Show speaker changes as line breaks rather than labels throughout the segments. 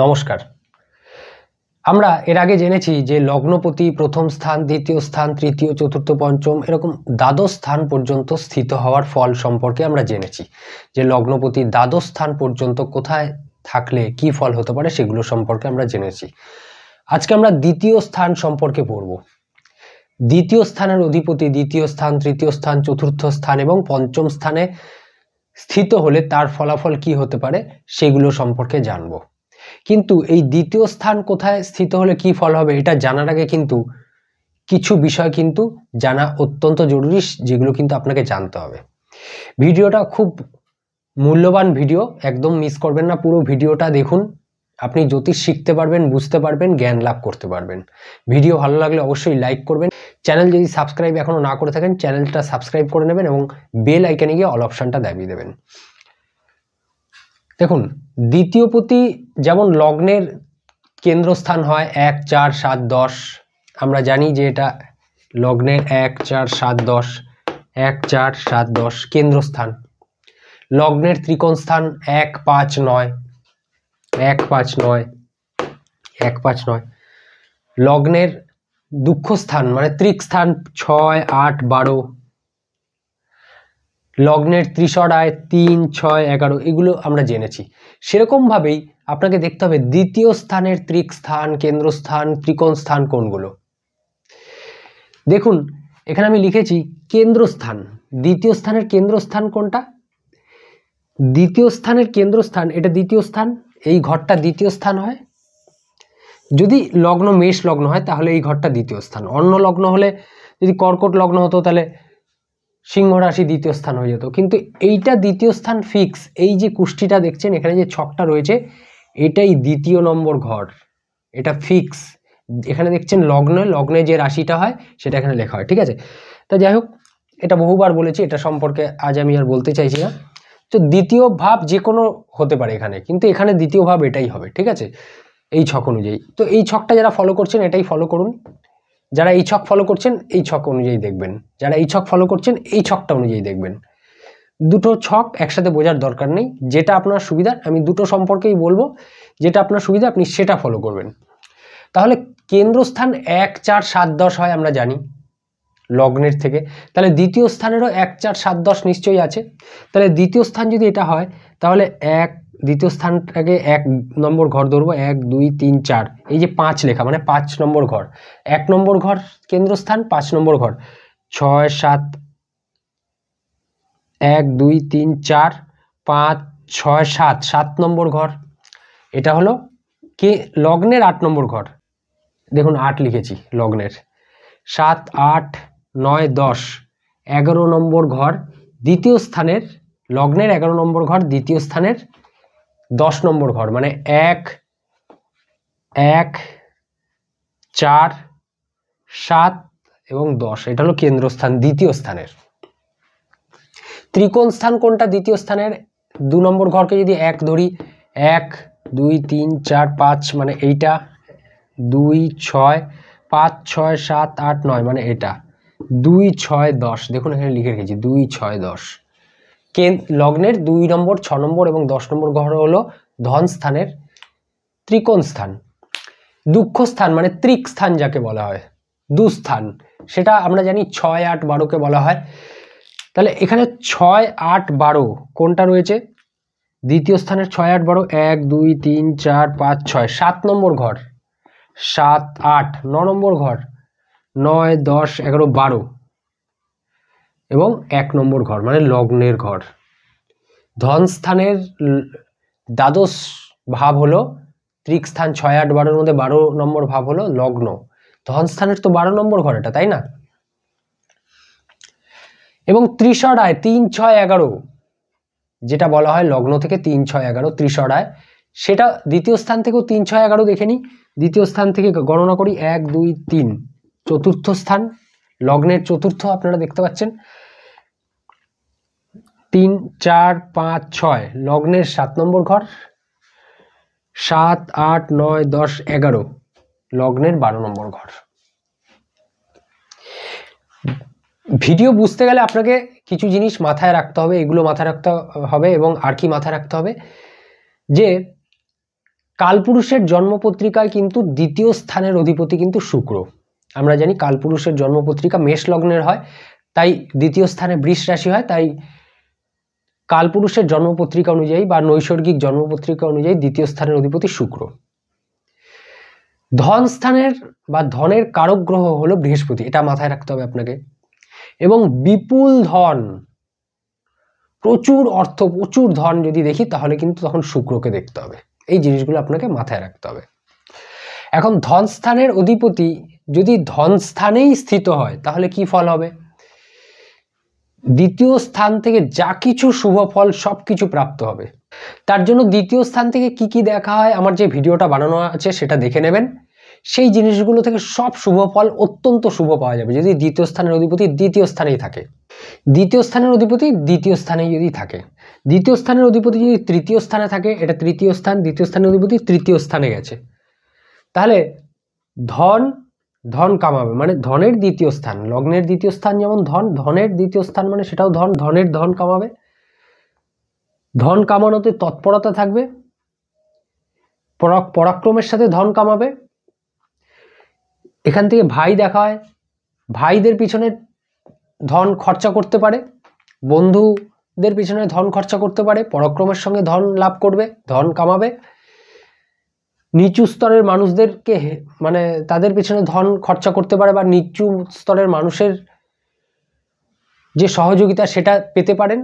নমস্কার। আমরা এর আগে জেনেছি যে লগ্নপতি প্রথম স্থান, দ্বিতীয় স্থান, তৃতীয়, চতুর্থ, পঞ্চম এরকম দ্বাদশ স্থান পর্যন্ত স্থিত হওয়ার ফল সম্পর্কে আমরা জেনেছি যে লগ্নপতি দ্বাদশ স্থান পর্যন্ত কোথায় থাকলে কি ফল হতে পারে সেগুলো সম্পর্কে আমরা জেনেছি। আজকে আমরা দ্বিতীয় স্থান সম্পর্কে পড়ব। দ্বিতীয় স্থানের অধিপতি দ্বিতীয় স্থান, তৃতীয় স্থান, চতুর্থ স্থান এবং পঞ্চম স্থানে স্থিত হলে তার ফলাফল কি হতে পারে সেগুলো সম্পর্কে জানবো। কিন্তু এই দ্বিতীয় স্থান কোথায় স্থিত হলে কি ফল হবে এটা জানার আগে কিন্তু কিছু বিষয় কিন্তু জানা অত্যন্ত জরুরি, যেগুলো কিন্তু আপনাকে জানতে হবে। ভিডিওটা খুব মূল্যবান ভিডিও, একদম মিস করবেন না। পুরো ভিডিওটা দেখুন, আপনি জ্যোতিষ শিখতে পারবেন, বুঝতে পারবেন, জ্ঞান লাভ করতে পারবেন। ভিডিও ভালো লাগলে অবশ্যই লাইক করবেন। চ্যানেল যদি সাবস্ক্রাইব এখনো না করে থাকেন চ্যানেলটা সাবস্ক্রাইব করে নেবেন এবং বেল আইকনে গিয়ে অল অপশনটা দাবিয়ে দেবেন। দেখুন, দ্বিতীয়পতি যেমন লগ্নের কেন্দ্রস্থান হয় 1, 4, 7, 10। আমরা জানি যে এটা লগ্নের 1, 4, 7, 10, 1, 4, 7, 10 কেন্দ্রস্থান। লগ্নের ত্রিকোণ স্থান 1, 5, 9, 1, 5, 9, 1, 5, 9। লগ্নের দুঃখ স্থান মানে ত্রিক স্থান 6, 8, 12। লগ্নের ত্রিশরায় 3, 6, 11 এগুলো আমরা জেনেছি। সেরকম ভাবেই আপনাকে দেখতে হবে দ্বিতীয় স্থানের ত্রিক স্থান, কেন্দ্রস্থান, ত্রিকোণ স্থান কোনগুলো। দেখুন এখানে আমি লিখেছি কেন্দ্রস্থান। দ্বিতীয় স্থানের কেন্দ্রস্থান কোনটা? দ্বিতীয় স্থানের কেন্দ্রস্থান এটা দ্বিতীয় স্থান, এই ঘরটা দ্বিতীয় স্থান হয়। যদি লগ্ন মেষ লগ্ন হয় তাহলে এই ঘরটা দ্বিতীয় স্থান। অন্য লগ্ন হলে, যদি কর্কট লগ্ন হতো তাহলে সিংহ রাশি দ্বিতীয় স্থান হয়ে যেত, কিন্তু এইটা দ্বিতীয় স্থান ফিক্স। এই যে কুষ্টিটা দেখছেন এখানে যে ছকটা রয়েছে এটাই দ্বিতীয় নম্বর ঘর, এটা ফিক্স। এখানে দেখছেন লগ্নে যে রাশিটা হয় সেটা এখানে লেখা হয়, ঠিক আছে? তা যাই হোক, এটা বহুবার বলেছি, এটা সম্পর্কে আজ আমি আর বলতে চাইছি না। তো দ্বিতীয় ভাব যে কোনো হতে পারে এখানে, কিন্তু এখানে দ্বিতীয় ভাব এটাই হবে, ঠিক আছে, এই ছক অনুযায়ী। তো এই ছকটা যারা ফলো করছেন এটাই ফলো করুন, যারা এই ছক ফলো করছেন এই ছক অনুযায়ী দেখবেন, যারা এই ছক ফলো করছেন এই ছকটা অনুযায়ী দেখবেন। দুটো ছক একসাথে বোঝার দরকার নেই, যেটা আপনার সুবিধা। আমি দুটো সম্পর্কেই বলবো, যেটা আপনার সুবিধা আপনি সেটা ফলো করবেন। তাহলে কেন্দ্রস্থান 1, 4, 7, 10 হয় আমরা জানি লগ্নের থেকে, তাহলে দ্বিতীয় স্থানেরও 1, 4, 7, 10 নিশ্চয়ই আছে। তাহলে দ্বিতীয় স্থান যদি এটা হয় তাহলে দ্বিতীয় স্থানটাকে 1 নম্বর ঘর ধরবো, 1, 2, 3, 4, এই যে 5 লেখা মানে 5 নম্বর ঘর। 1 নম্বর ঘর কেন্দ্রস্থান, 5 নম্বর ঘর, 6, 7, 1, 2, 3, 4, 5, 6, 7, 7 নম্বর ঘর। এটা হলো কে লগ্নের 8 নম্বর ঘর। দেখুন 8 লিখেছি লগ্নের, 7, 8, 9, 10, 11 নম্বর ঘর দ্বিতীয় স্থানের, লগ্নের 11 নম্বর ঘর দ্বিতীয় স্থানের 10 নম্বর ঘর, মানে 1, 1, 4, 7 এবং 10। এটা হলো কেন্দ্রস্থান দ্বিতীয় স্থানের। ত্রিকোণ স্থান কোনটা দ্বিতীয় স্থানের? 2 নম্বর ঘরকে যদি 1 ধরি, 1, 2, 3, 4, 5 মানে এইটা, 2, 6, 5, 6, 7, 8, 9 মানে এটা, 2, 6, 10। দেখুন এখানে লিখে রেখেছি 2, 6, 10। লগ্নের 2 নম্বর, 6 নম্বর এবং 10 নম্বর ঘর হলো ধন স্থানের ত্রিকোণ স্থান। দুঃখ স্থান মানে ত্রিক স্থান যাকে বলা হয়, দুস্থান, সেটা আমরা জানি 6, 8, 12কে বলা হয়। তাহলে এখানে 6, 8, 12 কোনটা রয়েছে? দ্বিতীয় স্থানের 6, 8, 12, 1, 2, 3, 4, 5, 6, 7 নম্বর ঘর, 7, 8, 9 নম্বর ঘর, 9, 10, 11, 12 এবং 1 নম্বর ঘর মানে লগ্নের ঘর। ধন স্থানের দ্বাদশ ভাব হলো ত্রিক স্থান, 6, 8, 12 এর মধ্যে 12 নম্বর ভাব হলো লগ্ন। ধন স্থানের তো 12 নম্বর ঘর এটা, তাই না? এবং ত্রিশরায় 3, 6, 11 যেটা বলা হয় লগ্ন থেকে 3, 6, 11 ত্রিশরায়, সেটা দ্বিতীয় স্থান থেকেও 3, 6, 11 দেখে নিই। দ্বিতীয় স্থান থেকে গণনা করি 1, 2, 3, চতুর্থ স্থান, লগ্নের চতুর্থ আপনারা দেখতে পাচ্ছেন, 3, 4, 5, 6 লগ্নের 7 নম্বর ঘর, 7, 8, 9, 10, 11 লগ্নের 12 নম্বর ঘর। ভিডিও বুঝতে গেলে আপনাকে কিছু জিনিস মাথায় রাখতে হবে, এগুলো মাথায় রাখতে হবে এবং আর কি মাথায় রাখতে হবে যে কালপুরুষের জন্মপত্রিকায় কিন্তু দ্বিতীয় স্থানের অধিপতি কিন্তু শুক্র। আমরা জানি কালপুরুষের জন্মপত্রিকা মেষ লগ্নের হয়, তাই দ্বিতীয় স্থানে বৃষ রাশি হয়, তাই কালপুরুষের জন্মপত্রিকা অনুযায়ী বা নৈসর্গিক জন্মপত্রিকা অনুযায়ী দ্বিতীয় স্থানের অধিপতি শুক্র। ধন স্থানের বা ধনের কারক গ্রহ হলো বৃহস্পতি, এটা মাথায় রাখতে হবে আপনাকে। এবং বিপুল ধন, প্রচুর অর্থ, প্রচুর ধন যদি দেখি তাহলে কিন্তু তখন শুক্রকে দেখতে হবে। এই জিনিসগুলো আপনাকে মাথায় রাখতে হবে। এখন ধন স্থানের অধিপতি যদি ধন স্থানেই স্থিত হয় তাহলে কি ফল হবে? দ্বিতীয় স্থান থেকে যা কিছু শুভ ফল সবকিছু প্রাপ্ত হবে। তার জন্য দ্বিতীয় স্থান থেকে কি কি দেখা হয় আমার যে ভিডিওটা বানানো আছে সেটা দেখে নেবেন। সেই জিনিসগুলো থেকে সব শুভ ফল, অত্যন্ত শুভ পাওয়া যাবে যদি দ্বিতীয় স্থানের অধিপতি দ্বিতীয় স্থানেই থাকে। দ্বিতীয় স্থানের অধিপতি দ্বিতীয় স্থানে যদি থাকে, দ্বিতীয় স্থানের অধিপতি যদি তৃতীয় স্থানে থাকে, এটা তৃতীয় স্থান, দ্বিতীয় স্থানের অধিপতি তৃতীয় স্থানে গেছে, তাহলে ধন ধন কামাবে, মানে ধনের দ্বিতীয় স্থান, লগ্নের দ্বিতীয় স্থান যেমন ধন, ধনের দ্বিতীয় স্থান মানে সেটাও ধন, ধনের ধন কামাবে, ধন কামানোতে তৎপরতা থাকবে, পরাক্রমের সাথে ধন কামাবে। এখান থেকে ভাই দেখা হয়, ভাইদের পিছনে ধন খরচা করতে পারে, বন্ধুদের পিছনে ধন খরচা করতে পারে, পরাক্রমের সঙ্গে ধন লাভ করবে, ধন কামাবে। নিচু স্তরের মানুষদেরকে মানে তাদের পিছনে ধন খরচা করতে পারে বা নিচু স্তরের মানুষের যে সহযোগিতা সেটা পেতে পারেন।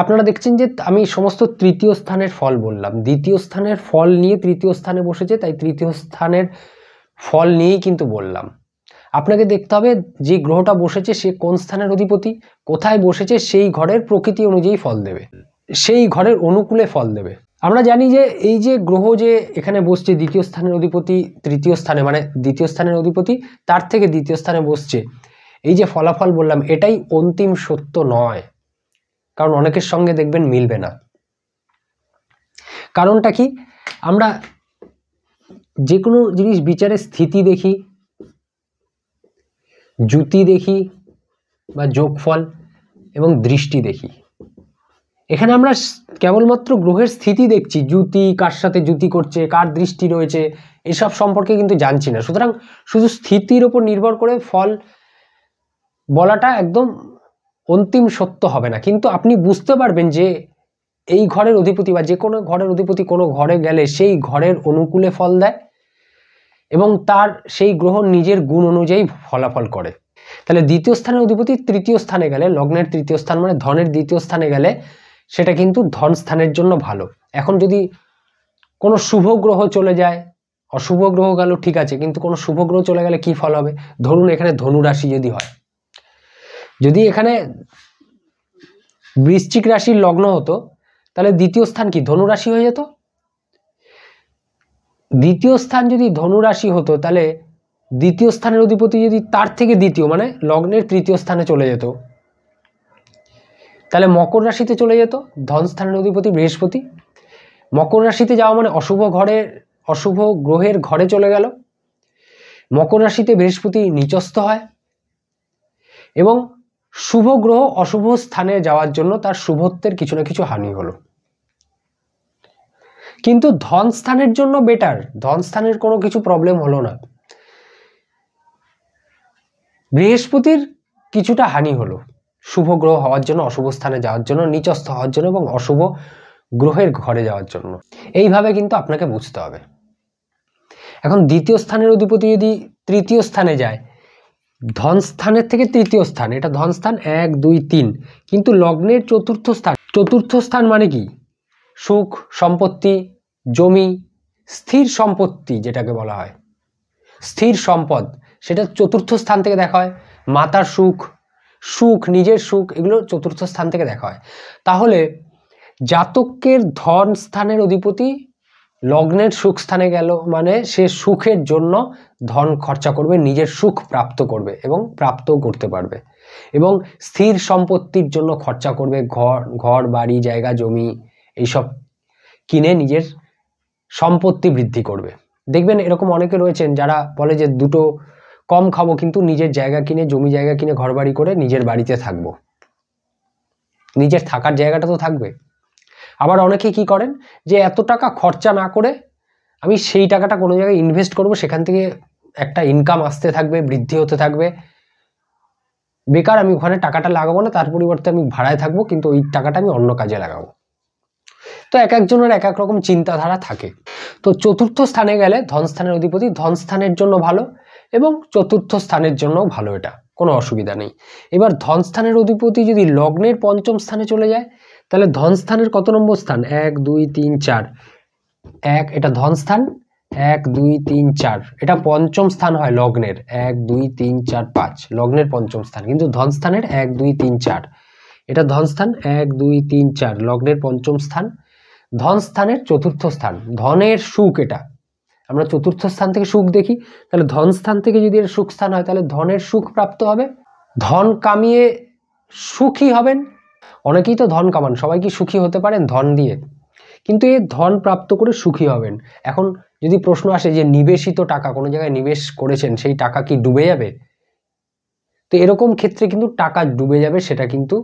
আপনারা দেখছেন যে আমি সমস্ত তৃতীয় স্থানের ফল বললাম, দ্বিতীয় স্থানের ফল নিয়ে তৃতীয় স্থানে বসেছে, তাই তৃতীয় স্থানের ফল নিয়েই কিন্তু বললাম। আপনাকে দেখতে হবে যে গ্রহটা বসেছে সে কোন স্থানের অধিপতি, কোথায় বসেছে, সেই ঘরের প্রকৃতি অনুযায়ী ফল দেবে, সেই ঘরের অনুকূলে ফল দেবে। আমরা জানি যে এই যে গ্রহ যে এখানে বসছে দ্বিতীয় স্থানের অধিপতি তৃতীয় স্থানে, মানে দ্বিতীয় স্থানের অধিপতি তার থেকে দ্বিতীয় স্থানে বসছে, এই যে ফলাফল বললাম এটাই অন্তিম সত্য নয়, কারণ অনেকের সঙ্গে দেখবেন মিলবে না। কারণটা কি? আমরা যে কোনো জিনিস বিচারে স্থিতি দেখি, যুতি দেখি বা যোগফল এবং দৃষ্টি দেখি। এখানে আমরা কেবলমাত্র গ্রহের স্থিতি দেখছি, যুতি কার সাথে যুতি করছে, কার দৃষ্টি রয়েছে, এসব সম্পর্কে কিন্তু জানছি না। সুতরাং শুধু স্থিতির উপর নির্ভর করে ফল বলাটা একদম অন্তিম সত্য হবে না, কিন্তু আপনি বুঝতে পারবেন যে এই ঘরের অধিপতি বা যে কোনো ঘরের অধিপতি কোনো ঘরে গেলে সেই ঘরের অনুকূলে ফল দেয় এবং তার সেই গ্রহ নিজের গুণ অনুযায়ী ফলাফল করে। তাহলে দ্বিতীয় স্থানের অধিপতি তৃতীয় স্থানে গেলে, লগ্নের তৃতীয় স্থান মানে ধনের দ্বিতীয় স্থানে গেলে সেটা কিন্তু ধন স্থানের জন্য ভালো। এখন যদি কোনো শুভ গ্রহ চলে যায়, অশুভ গ্রহ গেল ঠিক আছে, কিন্তু কোনো শুভ গ্রহ চলে গেলে কি ফল হবে? ধরুন এখানে ধনু রাশি যদি হয়, যদি এখানে বৃশ্চিক রাশির লগ্ন হতো তাহলে দ্বিতীয় স্থান কি ধনু রাশি হয়ে যেত। দ্বিতীয় স্থান যদি ধনু রাশি হতো তাহলে দ্বিতীয় স্থানের অধিপতি যদি তার থেকে দ্বিতীয় মানে লগ্নের তৃতীয় স্থানে চলে যেত, তাহলে মকর রাশিতে চলে যেত ধন স্থানের অধিপতি বৃহস্পতি। মকর রাশিতে যাওয়া মানে অশুভ ঘরে, অশুভ গ্রহের ঘরে চলে গেল। মকর রাশিতে বৃহস্পতি নিচস্থ হয় এবং শুভ গ্রহ অশুভ স্থানে যাওয়ার জন্য তার শুভত্বের কিছু না কিছু হানি হলো। কিন্তু ধন স্থানের জন্য বেটার, ধন স্থানের কোনো কিছু প্রবলেম হলো না, বৃহস্পতির কিছুটা হানি হলো শুভ গ্রহ হওয়ার জন্য, অশুভ স্থানে যাওয়ার জন্য, নিচস্থ হওয়ার জন্য এবং অশুভ গ্রহের ঘরে যাওয়ার জন্য। এইভাবে কিন্তু আপনাকে বুঝতে হবে। এখন দ্বিতীয় স্থানের অধিপতি যদি তৃতীয় স্থানে যায়, ধন স্থানের থেকে তৃতীয় স্থান, এটা ধন স্থান 1 2 3, কিন্তু লগ্নের চতুর্থ স্থান, চতুর্থ স্থান মানে কি? সুখ, সম্পত্তি, জমি, স্থির সম্পত্তি যেটাকে বলা হয় স্থির সম্পদ, সেটা চতুর্থ স্থান থেকে দেখা হয়। মাতার সুখ, সুখ, নিজের সুখ, এগুলো চতুর্থ স্থান থেকে দেখা হয়। তাহলে জাতকের ধন স্থানের অধিপতি লগ্নের সুখ স্থানে গেল মানে সে সুখের জন্য ধন খরচা করবে, নিজের সুখ প্রাপ্ত করবে এবং প্রাপ্তও করতে পারবে, এবং স্থির সম্পত্তির জন্য খরচা করবে, ঘর বাড়ি জায়গা জমি এইসব কিনে নিজের সম্পত্তি বৃদ্ধি করবে। দেখবেন এরকম অনেকে রয়েছেন যারা বলে যে দুটো কম খাবো কিন্তু নিজের জায়গা কিনে, জমি জায়গা কিনে ঘর বাড়ি করে নিজের বাড়িতে থাকবো, নিজের থাকার জায়গাটা তো থাকবে। আবার অনেকে কি করেন যে এত টাকা খরচা না করে আমি সেই টাকাটা কোনো জায়গায় ইনভেস্ট করব, সেখান থেকে একটা ইনকাম আসতে থাকবে, বৃদ্ধি হতে থাকবে। বেকার আমি ওখানে টাকাটা লাগাবো না, তার পরিবর্তে আমি ভাড়ায় থাকবো, কিন্তু ওই টাকাটা আমি অন্য কাজে লাগাবো। তো এক একজনের এক এক রকম চিন্তাধারা থাকে। তো চতুর্থ স্থানে গেলে ধনস্থানের অধিপতি ধনস্থানের জন্য ভালো, এবং চতুর্থ স্থানের জন্যও ভালো, এটা কোনো অসুবিধা নেই। এবার ধনস্থানের অধিপতি যদি লগ্নের পঞ্চম স্থানে চলে যায়, তাহলে ধনস্থানের কত নম্বর স্থান? 1 2 3 4, 1 এটা ধনস্থান, 1 2 3 4, এটা পঞ্চম স্থান হয় লগ্নের, 1 2 3 4 5, লগ্নের পঞ্চম স্থান, কিন্তু ধনস্থানের 1 2 3 4, এটা ধনস্থান 1 2 3 4, লগ্নের পঞ্চম স্থান। ধনস্থানের চতুর্থ স্থান, ধনের সুখ, এটা আমরা চতুর্থ স্থান থেকে সুখ দেখি, তাহলে ধনস্থান থেকে যদি এর সুখ স্থান হয়, তাহলে ধনের সুখ প্রাপ্ত হবে, ধন কামিয়ে সুখী হবেন। অনেকেই তো ধন কামান, সবাই কি সুখী হতে পারেন ধন দিয়ে? কিন্তু এই ধন প্রাপ্ত করে সুখী হবেন। এখন যদি প্রশ্ন আসে যে নিবেশিত টাকা, কোনো জায়গায় নিবেশ করেছেন, সেই টাকা কি ডুবে যাবে? তো এরকম ক্ষেত্রে কিন্তু টাকা ডুবে যাবে সেটা কিন্তু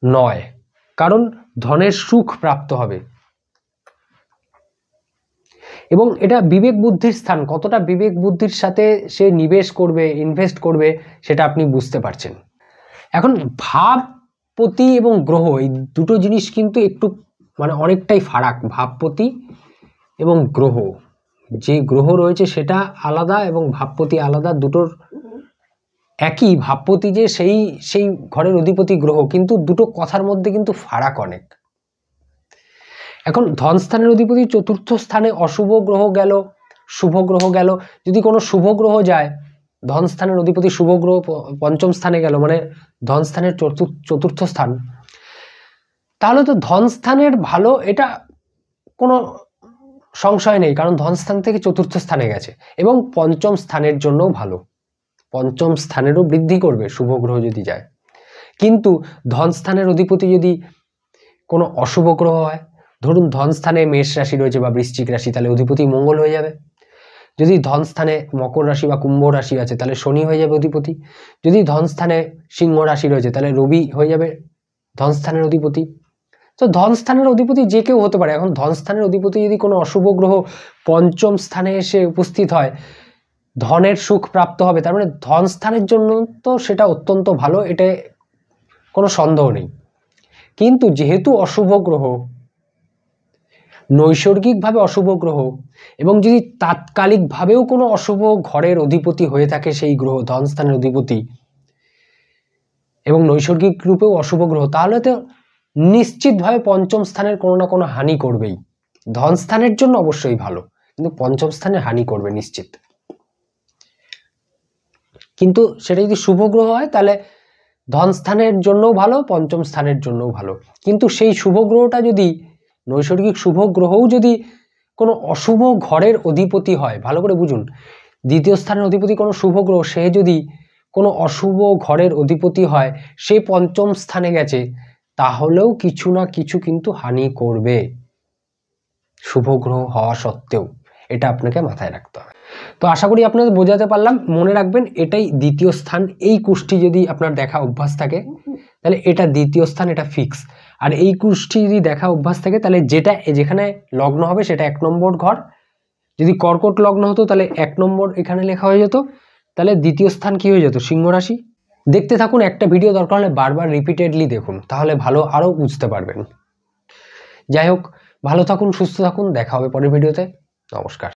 নয়, কারণ ধনের সুখ প্রাপ্ত হবে। এবং এটা বিবেক বুদ্ধির স্থান, কতটা বিবেক বুদ্ধির সাথে সে নিবেশ করবে, ইনভেস্ট করবে, সেটা আপনি বুঝতে পারছেন। এখন ভাবপতি এবং গ্রহ, এই দুটো জিনিস কিন্তু একটু মানে অনেকটাই ফারাক। ভাবপতি এবং গ্রহ, যে গ্রহ রয়েছে সেটা আলাদা এবং ভাবপতি আলাদা, দুটোর একই ভাবপতি, যে সেই সেই ঘরের অধিপতি গ্রহ, কিন্তু দুটো কথার মধ্যে কিন্তু ফারাক অনেক। এখন ধনস্থানের অধিপতি চতুর্থ স্থানে অশুভ গ্রহ গেল, শুভ গ্রহ গেল, যদি কোনো শুভ গ্রহ যায়, ধনস্থানের অধিপতি শুভ গ্রহ পঞ্চম স্থানে গেল, মানে ধনস্থানের চতুর্থ স্থান, তাহলে তো ধনস্থানের ভালো, এটা কোনো সংশয় নেই, কারণ ধনস্থান থেকে চতুর্থ স্থানে গেছে, এবং পঞ্চম স্থানের জন্যও ভালো, পঞ্চম স্থানেরও বৃদ্ধি করবে শুভ গ্রহ যদি যায়। কিন্তু ধনস্থানের অধিপতি যদি কোনো অশুভ গ্রহ হয়, ধরুন ধনস্থানে মেষ রাশি রয়েছে বা বৃশ্চিক রাশি, তাহলে অধিপতি মঙ্গল হয়ে যাবে। যদি ধনস্থানে মকর রাশি বা কুম্ভ রাশি আছে, তাহলে শনি হয়ে যাবে অধিপতি। যদি ধনস্থানে সিংহ রাশি রয়েছে, তাহলে রবি হয়ে যাবে ধনস্থানের অধিপতি। তো ধনস্থানের অধিপতি যে কেউ হতে পারে। এখন ধনস্থানের অধিপতি যদি কোনো অশুভ গ্রহ পঞ্চম স্থানে এসে উপস্থিত হয়, ধনের সুখ প্রাপ্ত হবে, তার মানে ধনস্থানের জন্য তো সেটা অত্যন্ত ভালো, এটা কোনো সন্দেহ নেই। কিন্তু যেহেতু অশুভ গ্রহ, নৈসর্গিকভাবে অশুভ গ্রহ, এবং যদি তাৎকালিকভাবেও কোনো অশুভ ঘরের অধিপতি হয়ে থাকে সেই গ্রহ ধনস্থানের অধিপতি, এবং নৈসর্গিক রূপেও অশুভ গ্রহ, তাহলে তো নিশ্চিতভাবে পঞ্চম স্থানের কোনো না কোনো হানি করবেই। ধনস্থানের জন্য অবশ্যই ভালো, কিন্তু পঞ্চম স্থানে হানি করবে নিশ্চিত। কিন্তু সেটা যদি শুভ গ্রহ হয়, তাহলে ধনস্থানের জন্যও ভালো, পঞ্চম স্থানের জন্যও ভালো। কিন্তু সেই শুভ গ্রহটা যদি, নৈসর্গিক শুভ গ্রহও যদি কোনো অশুভ ঘরের অধিপতি হয়, ভালো করে বুঝুন, দ্বিতীয় স্থানের অধিপতি কোনো শুভ গ্রহ, সে যদি কোনো অশুভ ঘরের অধিপতি হয়, সে পঞ্চম স্থানে গেছে, তাহলেও কিছু না কিছু কিন্তু হানি করবে শুভ গ্রহ হওয়া সত্ত্বেও, এটা আপনাকে মাথায় রাখতে হবে। তো আশা করি আপনাদের বোঝাতে পারলাম। মনে রাখবেন এটাই দ্বিতীয় স্থান। এই কুষ্টি যদি আপনার দেখা অভ্যাস থাকে, তাহলে এটা দ্বিতীয় স্থান, এটা ফিক্স। আর এই কুষ্টি যদি দেখা অভ্যাস থাকে, তাহলে যেটা যেখানে লগ্ন হবে সেটা 1 নম্বর ঘর। যদি কর্কট লগ্ন হতো, তাহলে 1 নম্বর এখানে লেখা হয়ে যেত, তাহলে দ্বিতীয় স্থান কি হয়ে যেত? সিংহ রাশি। দেখতে থাকুন, একটা ভিডিও দরকার হলে বারবার রিপিটেডলি দেখুন, তাহলে ভালো আরো বুঝতে পারবেন। যাই হোক, ভালো থাকুন, সুস্থ থাকুন, দেখা হবে পরের ভিডিওতে। নমস্কার।